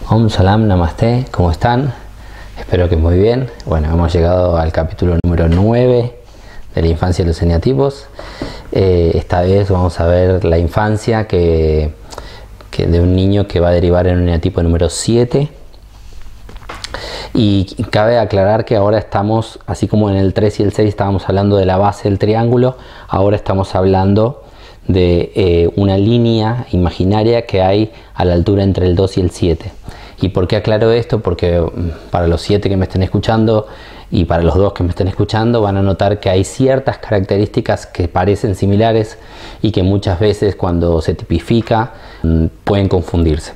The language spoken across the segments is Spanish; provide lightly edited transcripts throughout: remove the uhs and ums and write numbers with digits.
Om Salam Namaste, ¿cómo están? Espero que muy bien. Bueno, hemos llegado al capítulo número 9 de la infancia y los eneatipos. Esta vez vamos a ver la infancia que de un niño que va a derivar en un eneatipo número 7. Y cabe aclarar que ahora estamos, así como en el 3 y el 6 estábamos hablando de la base del triángulo, ahora estamos hablando de una línea imaginaria que hay a la altura entre el 2 y el 7. ¿Y por qué aclaro esto? Porque para los 7 que me estén escuchando y para los 2 que me estén escuchando van a notar que hay ciertas características que parecen similares y que muchas veces cuando se tipifica pueden confundirse.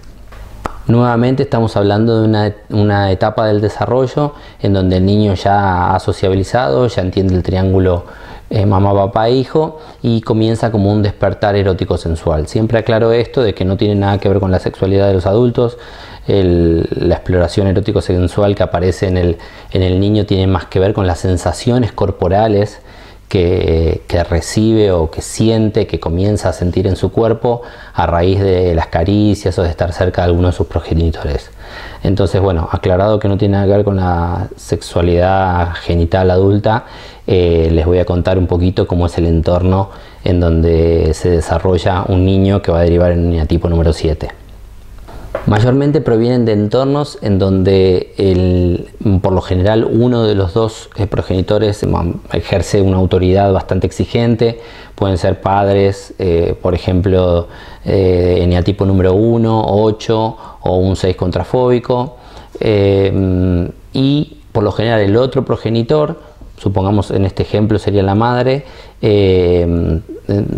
Nuevamente estamos hablando de una etapa del desarrollo en donde el niño ya ha sociabilizado, ya entiende el triángulo mamá, papá, hijo y comienza como un despertar erótico sensual. Siempre aclaro esto de que no tiene nada que ver con la sexualidad de los adultos. La exploración erótico sensual que aparece en el niño tiene más que ver con las sensaciones corporales que recibe o que siente, que comienza a sentir en su cuerpo a raíz de las caricias o de estar cerca de alguno de sus progenitores. Entonces, bueno, aclarado que no tiene nada que ver con la sexualidad genital adulta, les voy a contar un poquito cómo es el entorno en donde se desarrolla un niño que va a derivar en un eneatipo número 7. Mayormente provienen de entornos en donde por lo general uno de los dos progenitores ejerce una autoridad bastante exigente. Pueden ser padres, por ejemplo, eneatipo número 1, 8 o un 6 contrafóbico. Y por lo general el otro progenitor, supongamos en este ejemplo sería la madre,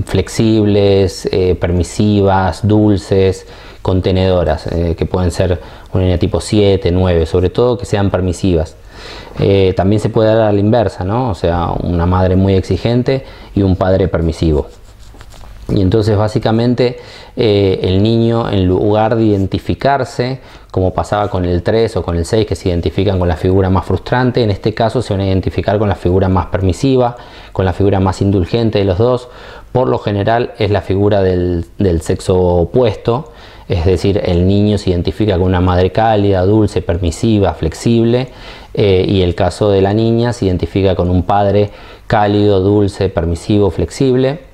flexibles, permisivas, dulces, contenedoras, que pueden ser un eneatipo 7, 9, sobre todo que sean permisivas. También se puede dar a la inversa, ¿no? O sea, una madre muy exigente y un padre permisivo. Y entonces básicamente el niño, en lugar de identificarse, como pasaba con el 3 o con el 6, que se identifican con la figura más frustrante, en este caso se van a identificar con la figura más permisiva, con la figura más indulgente de los dos. Por lo general es la figura del sexo opuesto, es decir, el niño se identifica con una madre cálida, dulce, permisiva, flexible, y el caso de la niña se identifica con un padre cálido, dulce, permisivo, flexible.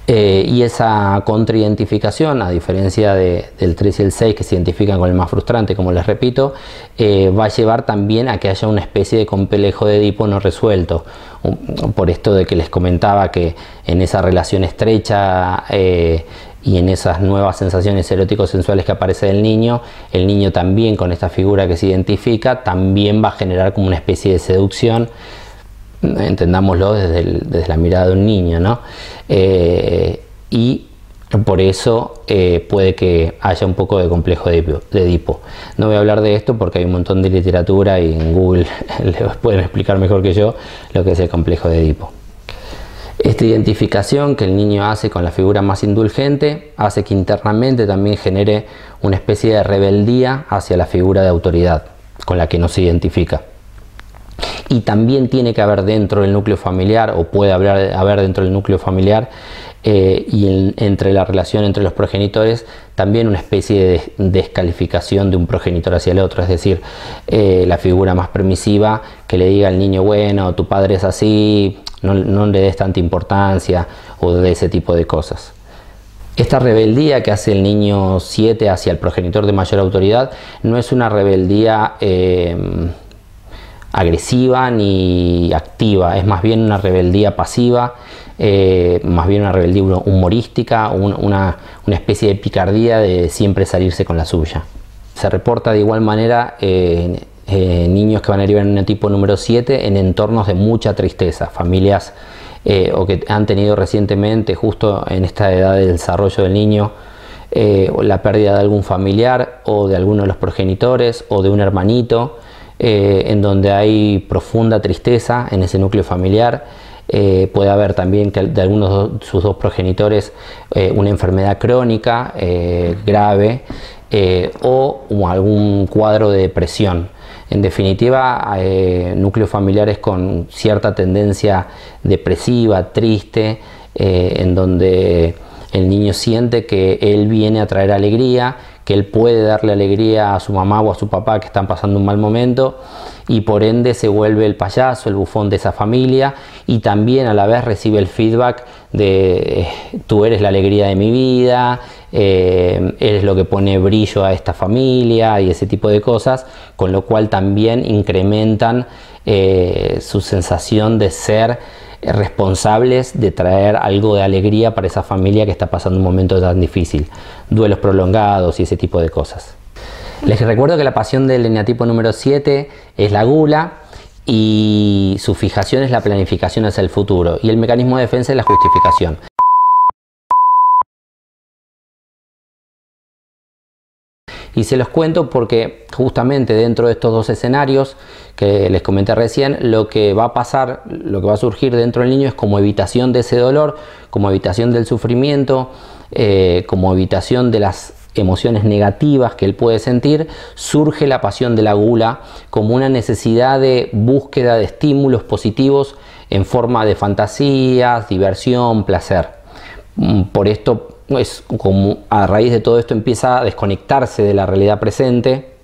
Y esa contraidentificación, a diferencia del 3 y el 6 que se identifican con el más frustrante, como les repito, va a llevar también a que haya una especie de complejo de Edipo no resuelto. Por esto de que les comentaba que en esa relación estrecha y en esas nuevas sensaciones eróticos sensuales que aparece del niño, el niño también con esta figura que se identifica también va a generar como una especie de seducción. Entendámoslo desde la mirada de un niño, ¿no? Y por eso puede que haya un poco de complejo de Edipo. No voy a hablar de esto porque hay un montón de literatura y en Google les pueden explicar mejor que yo lo que es el complejo de Edipo. Esta identificación que el niño hace con la figura más indulgente hace que internamente también genere una especie de rebeldía hacia la figura de autoridad con la que no se identifica. Y también tiene que haber dentro del núcleo familiar, o puede haber dentro del núcleo familiar entre la relación entre los progenitores, también una especie de descalificación de un progenitor hacia el otro. Es decir, la figura más permisiva que le diga al niño, bueno, tu padre es así, no le des tanta importancia, o de ese tipo de cosas. Esta rebeldía que hace el niño 7 hacia el progenitor de mayor autoridad no es una rebeldía agresiva ni activa, es más bien una rebeldía pasiva, más bien una rebeldía humorística, una especie de picardía de siempre salirse con la suya. Se reporta de igual manera niños que van a derivar en un tipo número 7 en entornos de mucha tristeza, familias o que han tenido recientemente, justo en esta edad de desarrollo del niño, la pérdida de algún familiar o de alguno de los progenitores o de un hermanito, en donde hay profunda tristeza en ese núcleo familiar. Puede haber también que de algunos de sus dos progenitores una enfermedad crónica grave o algún cuadro de depresión. En definitiva, núcleos familiares con cierta tendencia depresiva, triste, en donde el niño siente que él viene a traer alegría, que él puede darle alegría a su mamá o a su papá que están pasando un mal momento, y por ende se vuelve el payaso, el bufón de esa familia, y también a la vez recibe el feedback de tú eres la alegría de mi vida, eres lo que pone brillo a esta familia y ese tipo de cosas, con lo cual también incrementan su sensación de ser responsables de traer algo de alegría para esa familia que está pasando un momento tan difícil, duelos prolongados y ese tipo de cosas. Les recuerdo que la pasión del eneatipo número 7 es la gula y su fijación es la planificación hacia el futuro, y el mecanismo de defensa es la justificación. Y se los cuento porque justamente dentro de estos dos escenarios que les comenté recién, lo que va a pasar, lo que va a surgir dentro del niño es como evitación de ese dolor, como evitación del sufrimiento, como evitación de las emociones negativas que él puede sentir, surge la pasión de la gula como una necesidad de búsqueda de estímulos positivos en forma de fantasías, diversión, placer. Por esto es como a raíz de todo esto empieza a desconectarse de la realidad presente,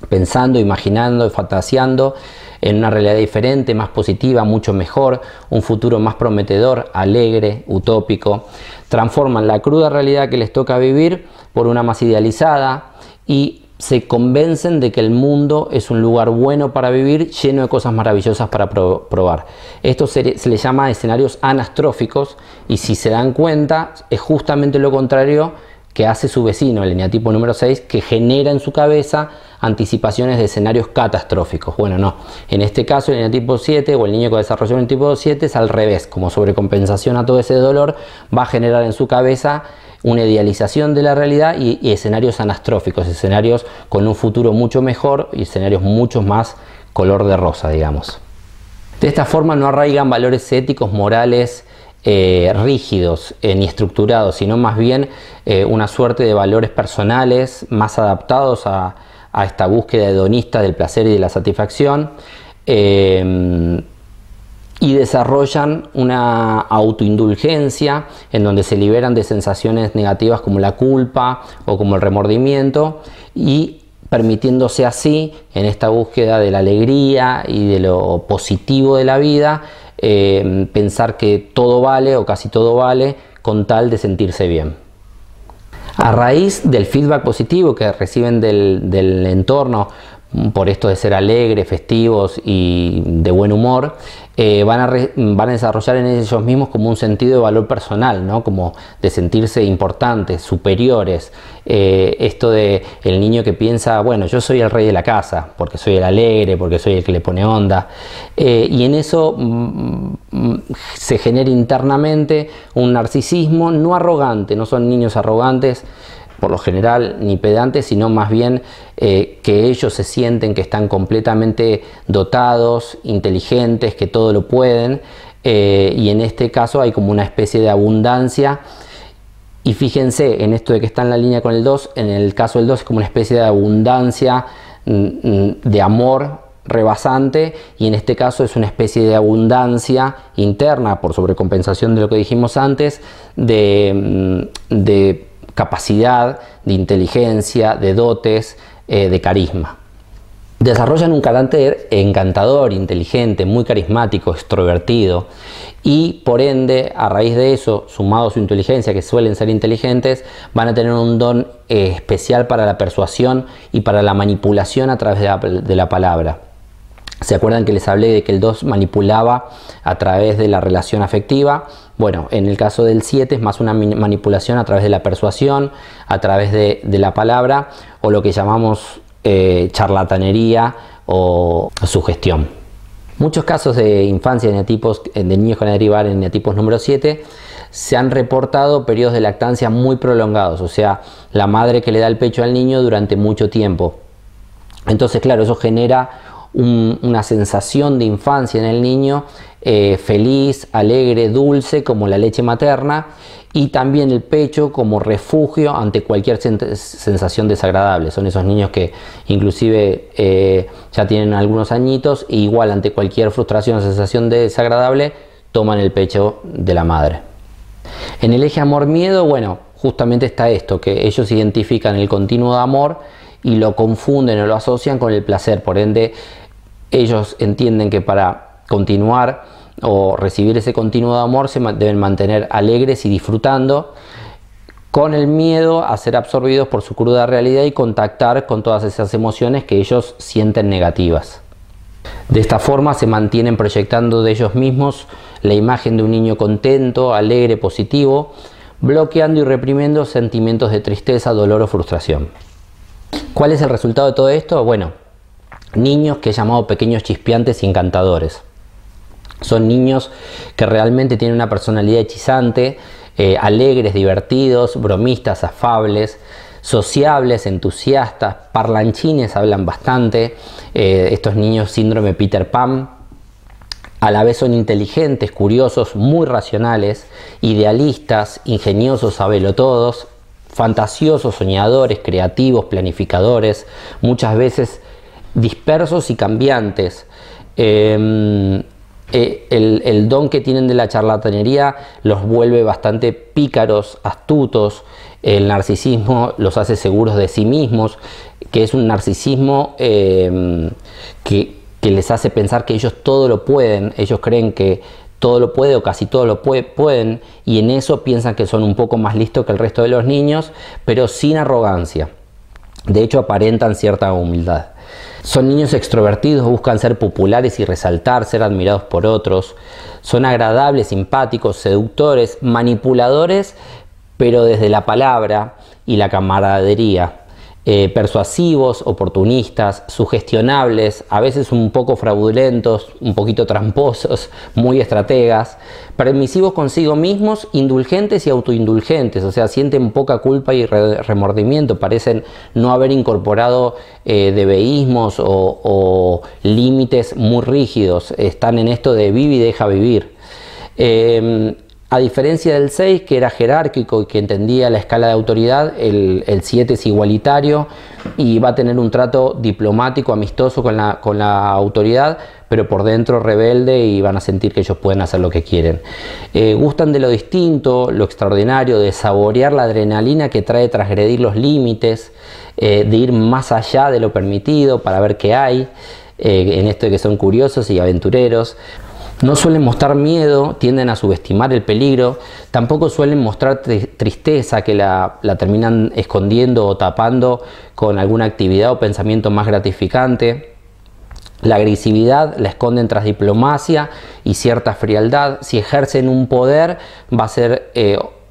pensando, imaginando y fantaseando en una realidad diferente, más positiva, mucho mejor, un futuro más prometedor, alegre, utópico. Transforman la cruda realidad que les toca vivir por una más idealizada y se convencen de que el mundo es un lugar bueno para vivir, lleno de cosas maravillosas para probar. Esto se le llama escenarios anastróficos, y si se dan cuenta es justamente lo contrario que hace su vecino, el eneatipo número 6, que genera en su cabeza anticipaciones de escenarios catastróficos. Bueno, no. En este caso el eneatipo 7 o el niño que desarrolló el eneatipo 7 es al revés, como sobrecompensación a todo ese dolor, va a generar en su cabeza una idealización de la realidad y escenarios anastróficos, escenarios con un futuro mucho mejor y escenarios mucho más color de rosa, digamos. De esta forma no arraigan valores éticos, morales, rígidos ni estructurados, sino más bien una suerte de valores personales más adaptados a esta búsqueda hedonista del placer y de la satisfacción, y desarrollan una autoindulgencia en donde se liberan de sensaciones negativas como la culpa o como el remordimiento, y permitiéndose así, en esta búsqueda de la alegría y de lo positivo de la vida, pensar que todo vale o casi todo vale con tal de sentirse bien. A raíz del feedback positivo que reciben del entorno por esto de ser alegres, festivos y de buen humor, van a desarrollar en ellos mismos como un sentido de valor personal, ¿no? Como de sentirse importantes, superiores. Esto de el niño que piensa, bueno, yo soy el rey de la casa, porque soy el alegre, porque soy el que le pone onda. Y en eso se genera internamente un narcisismo no arrogante, no son niños arrogantes, por lo general ni pedantes, sino más bien que ellos se sienten que están completamente dotados, inteligentes, que todo lo pueden, y en este caso hay como una especie de abundancia. Y fíjense en esto de que está en la línea con el 2, en el caso del 2 es como una especie de abundancia de amor rebasante, y en este caso es una especie de abundancia interna por sobrecompensación de lo que dijimos antes, de capacidad, de inteligencia, de dotes, de carisma. Desarrollan un carácter encantador, inteligente, muy carismático, extrovertido, y por ende, a raíz de eso, sumado a su inteligencia, que suelen ser inteligentes, van a tener un don especial para la persuasión y para la manipulación a través de la palabra. ¿Se acuerdan que les hablé de que el 2 manipulaba a través de la relación afectiva? Bueno, en el caso del 7 es más una manipulación a través de la persuasión, a través de la palabra, o lo que llamamos charlatanería o sugestión. Muchos casos de infancia de niños con derivar en eneatipos número 7 se han reportado periodos de lactancia muy prolongados, o sea, la madre que le da el pecho al niño durante mucho tiempo. Entonces, claro, eso genera una sensación de infancia en el niño, feliz, alegre, dulce, como la leche materna, y también el pecho como refugio ante cualquier sensación desagradable. Son esos niños que inclusive ya tienen algunos añitos e igual ante cualquier frustración o sensación desagradable toman el pecho de la madre. En el eje amor-miedo, bueno, justamente está esto, que ellos identifican el continuo de amor y lo confunden o lo asocian con el placer. Por ende, ellos entienden que para continuar o recibir ese continuo de amor se deben mantener alegres y disfrutando, con el miedo a ser absorbidos por su cruda realidad y contactar con todas esas emociones que ellos sienten negativas. De esta forma se mantienen proyectando de ellos mismos la imagen de un niño contento, alegre, positivo, bloqueando y reprimiendo sentimientos de tristeza, dolor o frustración. ¿Cuál es el resultado de todo esto? Bueno, niños que he llamado pequeños chispeantes y encantadores. Son niños que realmente tienen una personalidad hechizante, alegres, divertidos, bromistas, afables, sociables, entusiastas, parlanchines, hablan bastante. Estos niños síndrome Peter Pan. A la vez son inteligentes, curiosos, muy racionales, idealistas, ingeniosos, sabelotodos, fantasiosos, soñadores, creativos, planificadores, muchas veces dispersos y cambiantes. El don que tienen de la charlatanería los vuelve bastante pícaros, astutos. El narcisismo los hace seguros de sí mismos, que es un narcisismo que les hace pensar que ellos todo lo pueden. Ellos creen que todo lo puede o casi todo lo pueden, y en eso piensan que son un poco más listos que el resto de los niños, pero sin arrogancia. De hecho, aparentan cierta humildad. Son niños extrovertidos, buscan ser populares y resaltar, ser admirados por otros. Son agradables, simpáticos, seductores, manipuladores, pero desde la palabra y la camaradería. Persuasivos, oportunistas, sugestionables, a veces un poco fraudulentos, un poquito tramposos, muy estrategas, permisivos consigo mismos, indulgentes y autoindulgentes, o sea, sienten poca culpa y remordimiento, parecen no haber incorporado debeísmos o límites muy rígidos, están en esto de vive y deja vivir. A diferencia del 6, que era jerárquico y que entendía la escala de autoridad, el 7 es igualitario y va a tener un trato diplomático, amistoso con la autoridad, pero por dentro rebelde, y van a sentir que ellos pueden hacer lo que quieren. Gustan de lo distinto, lo extraordinario, de saborear la adrenalina que trae transgredir los límites, de ir más allá de lo permitido para ver qué hay, en esto de que son curiosos y aventureros. No suelen mostrar miedo, tienden a subestimar el peligro, tampoco suelen mostrar tristeza, que la terminan escondiendo o tapando con alguna actividad o pensamiento más gratificante. La agresividad la esconden tras diplomacia y cierta frialdad. Si ejercen un poder, va a ser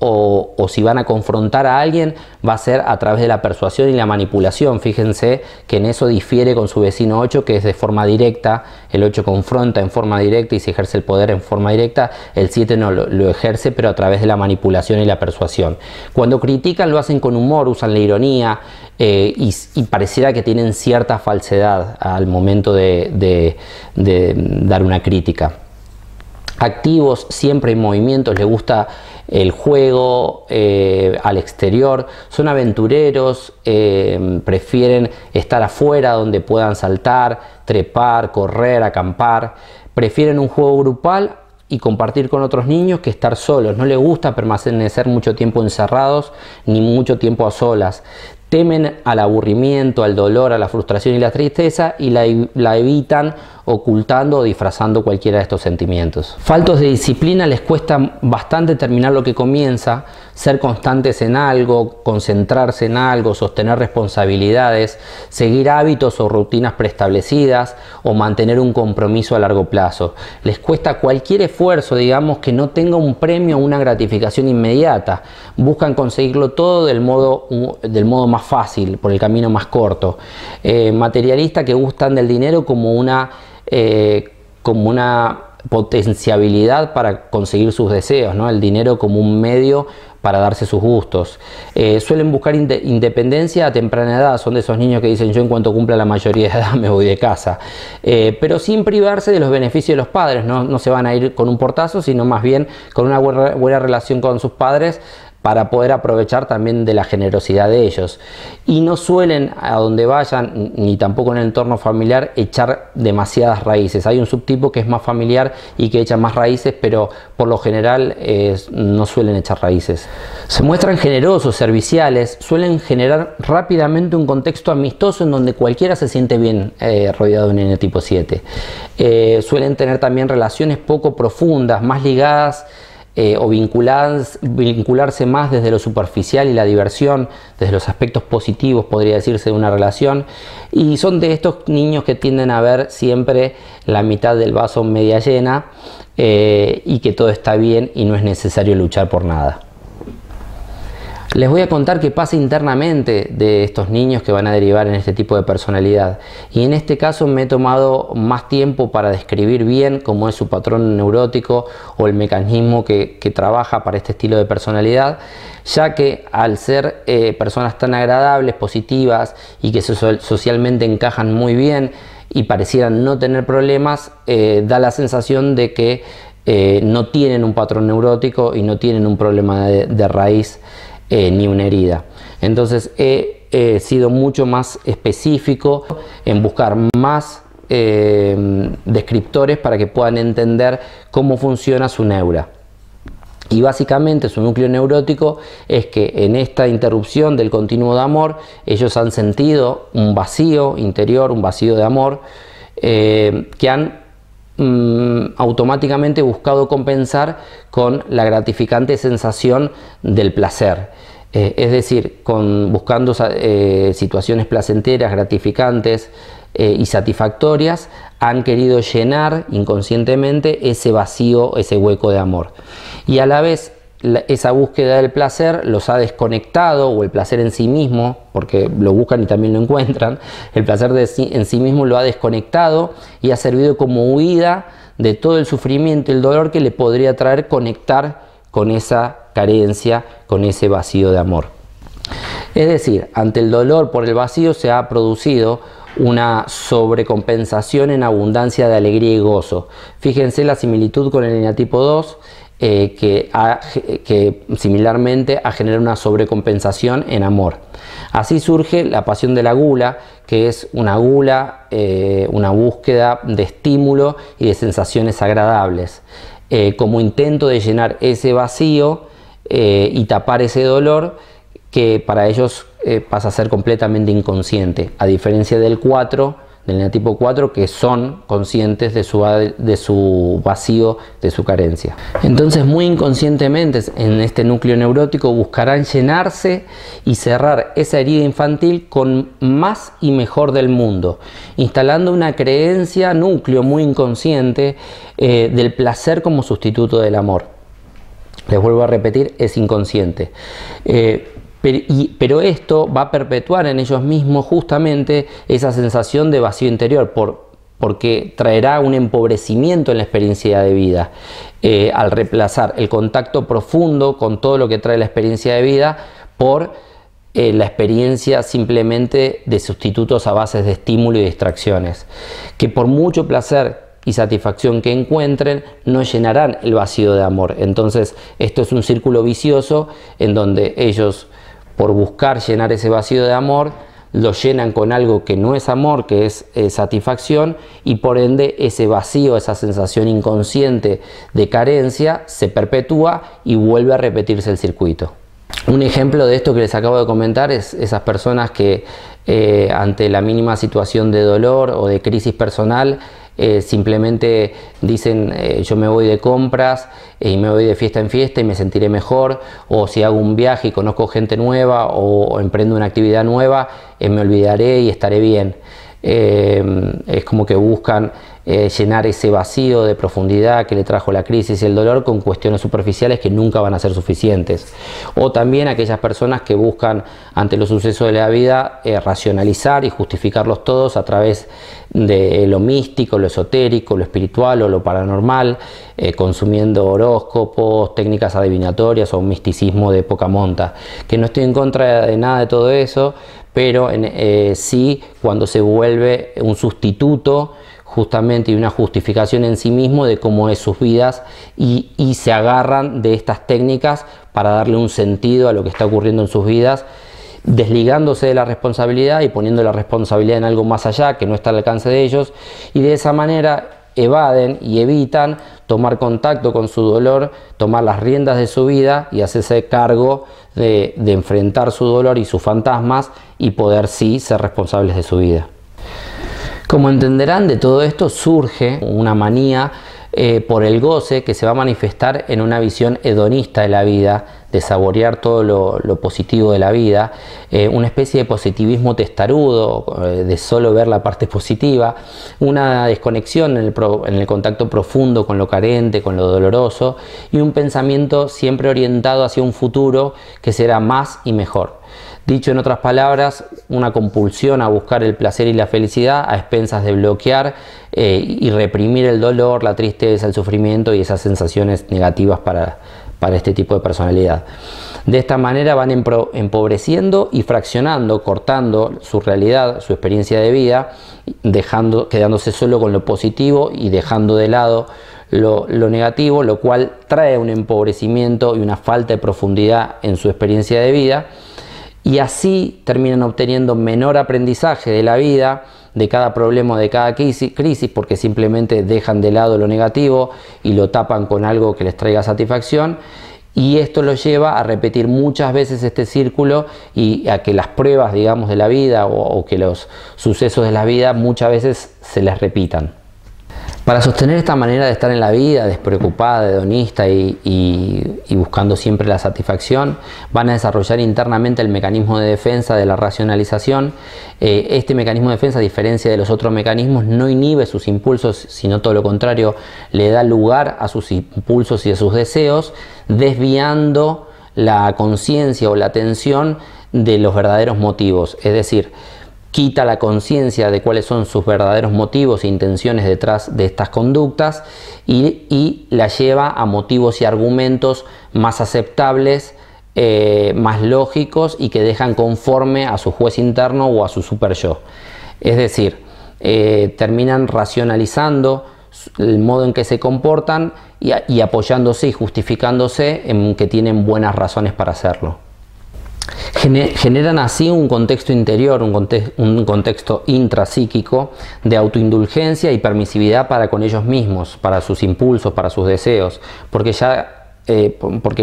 o si van a confrontar a alguien, va a ser a través de la persuasión y la manipulación. Fíjense que en eso difiere con su vecino 8, que es de forma directa. El 8 confronta en forma directa y se ejerce el poder en forma directa. El 7 no lo ejerce, pero a través de la manipulación y la persuasión. Cuando critican lo hacen con humor, usan la ironía y pareciera que tienen cierta falsedad al momento de dar una crítica. Activos, siempre en movimientos, les gusta el juego al exterior, son aventureros, prefieren estar afuera donde puedan saltar, trepar, correr, acampar, prefieren un juego grupal y compartir con otros niños que estar solos. No les gusta permanecer mucho tiempo encerrados ni mucho tiempo a solas. Temen al aburrimiento, al dolor, a la frustración y la tristeza, y la evitan ocultando o disfrazando cualquiera de estos sentimientos. Faltos de disciplina, les cuesta bastante terminar lo que comienza, ser constantes en algo, concentrarse en algo, sostener responsabilidades, seguir hábitos o rutinas preestablecidas o mantener un compromiso a largo plazo. Les cuesta cualquier esfuerzo, digamos, que no tenga un premio o una gratificación inmediata. Buscan conseguirlo todo del modo más fácil, por el camino más corto. Materialista, que gustan del dinero como una potenciabilidad para conseguir sus deseos, ¿no? El dinero como un medio para darse sus gustos. Suelen buscar independencia a temprana edad, son de esos niños que dicen yo en cuanto cumpla la mayoría de edad me voy de casa, pero sin privarse de los beneficios de los padres, no se van a ir con un portazo, sino más bien con una buena relación con sus padres, para poder aprovechar también de la generosidad de ellos. Y no suelen, a donde vayan, ni tampoco en el entorno familiar, echar demasiadas raíces. Hay un subtipo que es más familiar y que echa más raíces, pero por lo general no suelen echar raíces. Se muestran generosos, serviciales, suelen generar rápidamente un contexto amistoso en donde cualquiera se siente bien rodeado de un nene tipo 7. Suelen tener también relaciones poco profundas, más ligadas o vincularse más desde lo superficial y la diversión, desde los aspectos positivos, podría decirse, de una relación. Y son de estos niños que tienden a ver siempre la mitad del vaso media llena, y que todo está bien y no es necesario luchar por nada. Les voy a contar qué pasa internamente de estos niños que van a derivar en este tipo de personalidad. Y en este caso me he tomado más tiempo para describir bien cómo es su patrón neurótico o el mecanismo que trabaja para este estilo de personalidad, ya que al ser personas tan agradables, positivas y que socialmente encajan muy bien y parecieran no tener problemas, da la sensación de que no tienen un patrón neurótico y no tienen un problema de raíz, ni una herida. Entonces he sido mucho más específico en buscar más descriptores para que puedan entender cómo funciona su neura. Y básicamente su núcleo neurótico es que en esta interrupción del continuo de amor ellos han sentido un vacío interior, un vacío de amor, que han automáticamente buscado compensar con la gratificante sensación del placer. Es decir, buscando situaciones placenteras, gratificantes y satisfactorias, han querido llenar inconscientemente ese vacío, ese hueco de amor. Y a la vez esa búsqueda del placer los ha desconectado, o el placer en sí mismo, porque lo buscan y también lo encuentran, el placer en sí mismo lo ha desconectado y ha servido como huida de todo el sufrimiento y el dolor que le podría traer conectar con esa carencia, con ese vacío de amor. Es decir, ante el dolor por el vacío se ha producido una sobrecompensación en abundancia de alegría y gozo. Fíjense la similitud con el eneatipo 2, que similarmente ha generado una sobrecompensación en amor. Así surge la pasión de la gula, que es una gula, una búsqueda de estímulo y de sensaciones agradables, como intento de llenar ese vacío y tapar ese dolor que para ellos pasa a ser completamente inconsciente, a diferencia del 4, del eneatipo 4, que son conscientes de su vacío, de su carencia. Entonces, muy inconscientemente en este núcleo neurótico buscarán llenarse y cerrar esa herida infantil con más y mejor del mundo, instalando una creencia núcleo muy inconsciente del placer como sustituto del amor. Les vuelvo a repetir, es inconsciente. Pero esto va a perpetuar en ellos mismos justamente esa sensación de vacío interior, porque traerá un empobrecimiento en la experiencia de vida, al reemplazar el contacto profundo con todo lo que trae la experiencia de vida por la experiencia simplemente de sustitutos a bases de estímulo y distracciones, que por mucho placer y satisfacción que encuentren, no llenarán el vacío de amor. Entonces esto es un círculo vicioso en donde ellos, por buscar llenar ese vacío de amor, lo llenan con algo que no es amor, que es satisfacción, y por ende ese vacío, esa sensación inconsciente de carencia se perpetúa y vuelve a repetirse el circuito. Un ejemplo de esto que les acabo de comentar es esas personas que ante la mínima situación de dolor o de crisis personal simplemente dicen yo me voy de compras y me voy de fiesta en fiesta y me sentiré mejor, o si hago un viaje y conozco gente nueva o emprendo una actividad nueva, me olvidaré y estaré bien. Es como que buscan llenar ese vacío de profundidad que le trajo la crisis y el dolor con cuestiones superficiales que nunca van a ser suficientes. O también aquellas personas que buscan ante los sucesos de la vida racionalizar y justificarlos todos a través de lo místico, lo esotérico, lo espiritual o lo paranormal, consumiendo horóscopos, técnicas adivinatorias o un misticismo de poca monta. Que no estoy en contra de nada de todo eso, pero sí cuando se vuelve un sustituto justamente y una justificación en sí mismo de cómo es sus vidas y se agarran de estas técnicas para darle un sentido a lo que está ocurriendo en sus vidas, desligándose de la responsabilidad y poniendo la responsabilidad en algo más allá que no está al alcance de ellos, y de esa manera evaden y evitan tomar contacto con su dolor, tomar las riendas de su vida y hacerse cargo de enfrentar su dolor y sus fantasmas y poder sí ser responsables de su vida. Como entenderán, de todo esto surge una manía por el goce que se va a manifestar en una visión hedonista de la vida, de saborear todo lo positivo de la vida, una especie de positivismo testarudo, de solo ver la parte positiva, una desconexión en el contacto profundo con lo carente, con lo doloroso, y un pensamiento siempre orientado hacia un futuro que será más y mejor. Dicho en otras palabras, una compulsión a buscar el placer y la felicidad a expensas de bloquear y reprimir el dolor, la tristeza, el sufrimiento y esas sensaciones negativas para este tipo de personalidad. De esta manera van empobreciendo y fraccionando, cortando su realidad, su experiencia de vida, quedándose solo con lo positivo y dejando de lado lo negativo, lo cual trae un empobrecimiento y una falta de profundidad en su experiencia de vida. Y así terminan obteniendo menor aprendizaje de la vida, de cada problema, de cada crisis, porque simplemente dejan de lado lo negativo y lo tapan con algo que les traiga satisfacción, y esto los lleva a repetir muchas veces este círculo y a que las pruebas, digamos, de la vida o que los sucesos de la vida muchas veces se les repitan. Para sostener esta manera de estar en la vida, despreocupada, hedonista y buscando siempre la satisfacción, van a desarrollar internamente el mecanismo de defensa de la racionalización. Este mecanismo de defensa, a diferencia de los otros mecanismos, no inhibe sus impulsos, sino todo lo contrario, le da lugar a sus impulsos y a sus deseos, desviando la conciencia o la atención de los verdaderos motivos, es decir, quita la conciencia de cuáles son sus verdaderos motivos e intenciones detrás de estas conductas y la lleva a motivos y argumentos más aceptables, más lógicos y que dejan conforme a su juez interno o a su super yo. Es decir, terminan racionalizando el modo en que se comportan y apoyándose y justificándose en que tienen buenas razones para hacerlo. Generan así un contexto interior, un contexto intrapsíquico de autoindulgencia y permisividad para con ellos mismos, para sus impulsos, para sus deseos, porque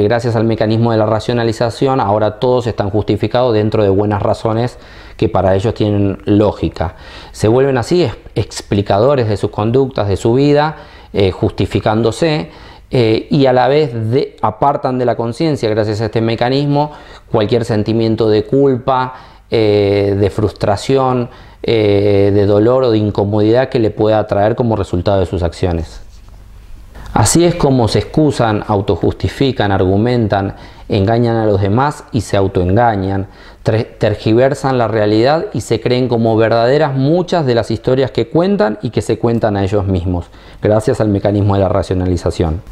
gracias al mecanismo de la racionalización ahora todos están justificados dentro de buenas razones que para ellos tienen lógica. Se vuelven así explicadores de sus conductas, de su vida, justificándose. Y a la vez apartan de la conciencia, gracias a este mecanismo, cualquier sentimiento de culpa, de frustración, de dolor o de incomodidad que le pueda traer como resultado de sus acciones. Así es como se excusan, autojustifican, argumentan, engañan a los demás y se autoengañan, tergiversan la realidad y se creen como verdaderas muchas de las historias que cuentan y que se cuentan a ellos mismos, gracias al mecanismo de la racionalización.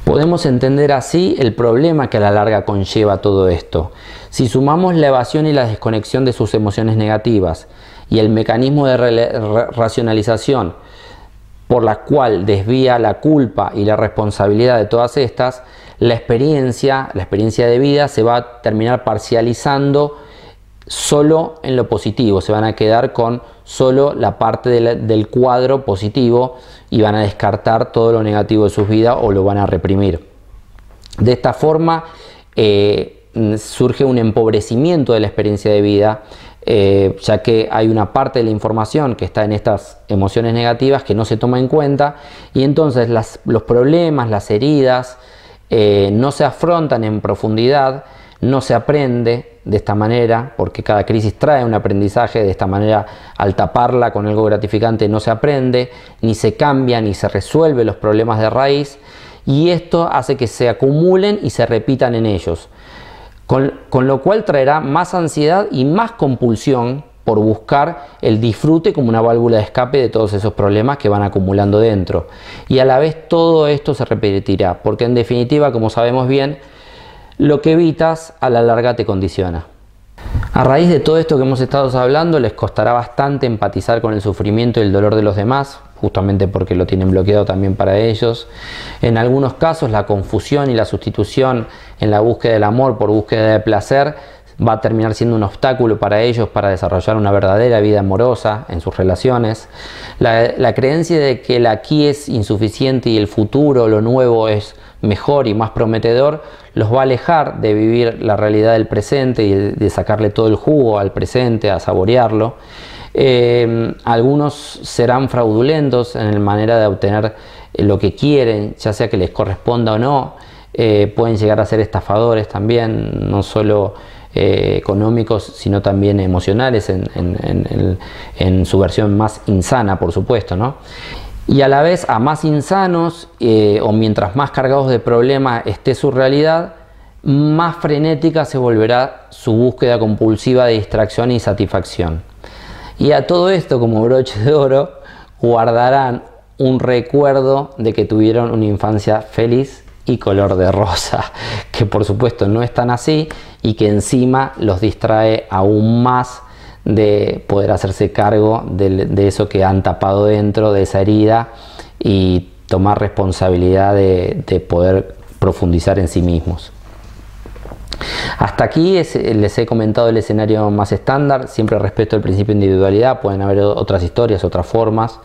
Podemos entender así el problema que a la larga conlleva todo esto. Si sumamos la evasión y la desconexión de sus emociones negativas y el mecanismo de racionalización por la cual desvía la culpa y la responsabilidad de todas estas, la experiencia de vida se va a terminar parcializando solo en lo positivo, se van a quedar con solo la parte del cuadro positivo y van a descartar todo lo negativo de sus vidas o lo van a reprimir. De esta forma surge un empobrecimiento de la experiencia de vida, ya que hay una parte de la información que está en estas emociones negativas que no se toma en cuenta y entonces los problemas, las heridas no se afrontan en profundidad, no se aprende de esta manera, porque cada crisis trae un aprendizaje. De esta manera, al taparla con algo gratificante, no se aprende, ni se cambia, ni se resuelve los problemas de raíz, y esto hace que se acumulen y se repitan en ellos, con lo cual traerá más ansiedad y más compulsión por buscar el disfrute como una válvula de escape de todos esos problemas que van acumulando dentro. Y a la vez todo esto se repetirá, porque en definitiva, como sabemos bien, lo que evitas a la larga te condiciona. A raíz de todo esto que hemos estado hablando, les costará bastante empatizar con el sufrimiento y el dolor de los demás, justamente porque lo tienen bloqueado también para ellos. En algunos casos, la confusión y la sustitución en la búsqueda del amor por búsqueda de placer va a terminar siendo un obstáculo para ellos para desarrollar una verdadera vida amorosa en sus relaciones. La creencia de que el aquí es insuficiente y el futuro, lo nuevo, es mejor y más prometedor, los va a alejar de vivir la realidad del presente y de sacarle todo el jugo al presente, a saborearlo. Algunos serán fraudulentos en la manera de obtener lo que quieren, ya sea que les corresponda o no. Pueden llegar a ser estafadores también, no solo económicos, sino también emocionales en su versión más insana, por supuesto, ¿no? Y a la vez, a más insanos o mientras más cargados de problemas esté su realidad, más frenética se volverá su búsqueda compulsiva de distracción y satisfacción. Y a todo esto, como broche de oro, guardarán un recuerdo de que tuvieron una infancia feliz y color de rosa, que por supuesto no es tan así y que encima los distrae aún más de poder hacerse cargo de eso que han tapado dentro de esa herida y tomar responsabilidad de poder profundizar en sí mismos. Hasta aquí les he comentado el escenario más estándar, siempre respeto el principio de individualidad, pueden haber otras historias, otras formas,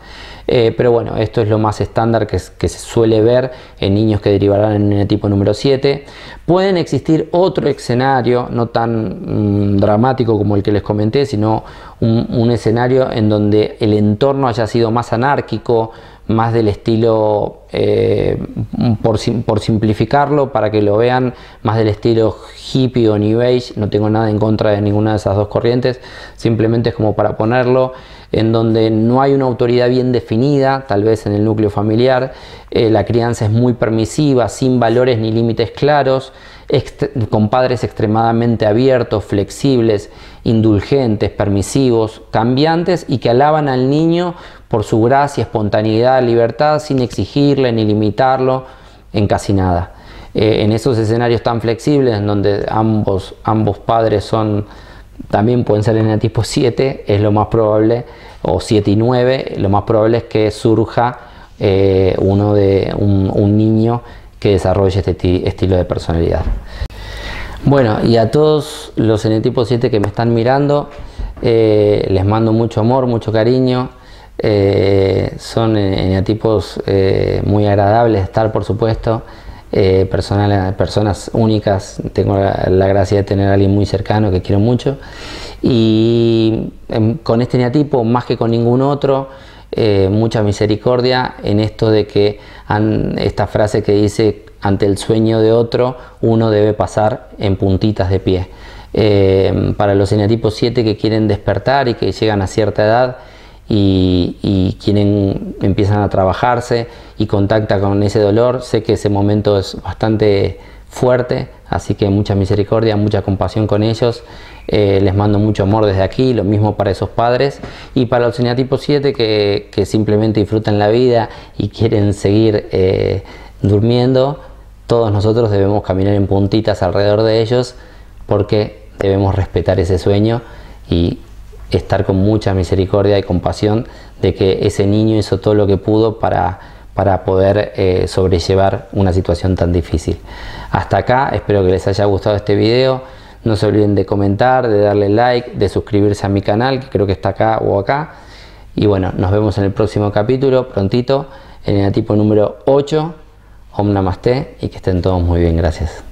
pero bueno, esto es lo más estándar que se suele ver en niños que derivarán en el tipo número 7. Pueden existir otro escenario, no tan dramático como el que les comenté, sino un escenario en donde el entorno haya sido más anárquico, más del estilo, por simplificarlo, para que lo vean, más del estilo hippie o new age. No tengo nada en contra de ninguna de esas dos corrientes, simplemente es como para ponerlo, en donde no hay una autoridad bien definida, tal vez en el núcleo familiar, la crianza es muy permisiva, sin valores ni límites claros, con padres extremadamente abiertos, flexibles, indulgentes, permisivos, cambiantes y que alaban al niño por su gracia, espontaneidad, libertad, sin exigirle ni limitarlo en casi nada. En esos escenarios tan flexibles, en donde ambos padres también pueden ser en el tipo 7, es lo más probable, o 7 y 9, lo más probable es que surja un niño que desarrolle este estilo de personalidad. Bueno, y a todos los eneatipos 7 que me están mirando, les mando mucho amor, mucho cariño. Son eneatipos muy agradables de estar, por supuesto, personas únicas. Tengo la gracia de tener a alguien muy cercano que quiero mucho, y con este eneatipo, más que con ningún otro, mucha misericordia en esto de que esta frase que dice: ante el sueño de otro uno debe pasar en puntitas de pie. Para los eneatipos 7 que quieren despertar y que llegan a cierta edad y empiezan a trabajarse y contactan con ese dolor, sé que ese momento es bastante fuerte, así que mucha misericordia, mucha compasión con ellos. Les mando mucho amor desde aquí, lo mismo para esos padres, y para los eneatipos 7 que simplemente disfrutan la vida y quieren seguir durmiendo. Todos nosotros debemos caminar en puntitas alrededor de ellos, porque debemos respetar ese sueño y estar con mucha misericordia y compasión de que ese niño hizo todo lo que pudo para poder sobrellevar una situación tan difícil. Hasta acá, espero que les haya gustado este video. No se olviden de comentar, de darle like, de suscribirse a mi canal, que creo que está acá o acá. Y bueno, nos vemos en el próximo capítulo, prontito, en el eneatipo número 8. Om Namaste, y que estén todos muy bien, gracias.